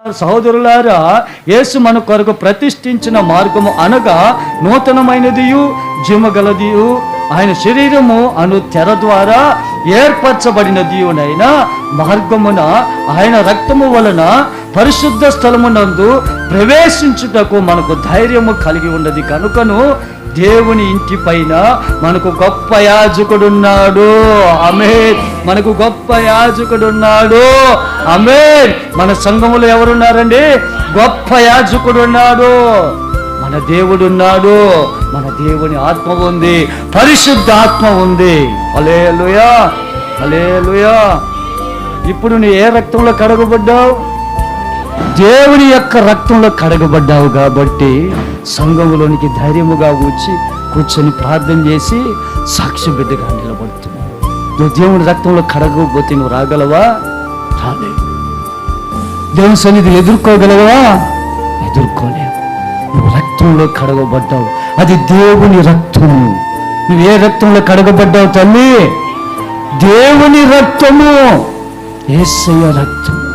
సహోదరులారా, యేసు మన కొరకు ప్రతిష్ఠించిన మార్గము అనగా నూతనమైనదియు జీవగలదియు ఆయన శరీరము అను తెర ద్వారా ఏర్పరచబడినదియునైన మార్గమున ఆయన రక్తము వలన పరిశుద్ధ స్థలమునందు ప్రవేశించుటకు మనకు ధైర్యము కలిగి ఉన్నది కనుకను దేవుని ఇంటి పైన మనకు గొప్ప యాజకుడున్నాడు. ఆమేన్. మనకు గొప్ప యాజకుడున్నాడు. ఆమేన్. మన సంఘములో ఎవరున్నారండి? గొప్ప యాజకుడున్నాడు. మన దేవుడున్నాడు. మన దేవుని ఆత్మ ఉంది, పరిశుద్ధ ఆత్మ ఉంది. హల్లెలూయా, హల్లెలూయా. ఇప్పుడు నీ ఏ రక్తంలో కడగబడ్డావు? దేవుని యొక్క రక్తంలో కడగబడ్డావు కాబట్టి సంఘములోనికి ధైర్యముగా కూర్చొని ప్రార్థన చేసి సాక్షి బిడ్డగా నిలబడుతుంది. నువ్వు దేవుని రక్తంలో కడగకపోతే నువ్వు రాగలవా? రాలేవు. దేవుని సన్నిధి ఎదుర్కోగలవా? ఎదుర్కోలేవు. నువ్వు రక్తంలో కడగబడ్డావు, అది దేవుని రక్తము. నువ్వు ఏ రక్తంలో కడగబడ్డావు తల్లి? దేవుని రక్తము, యేసయ్య రక్తము.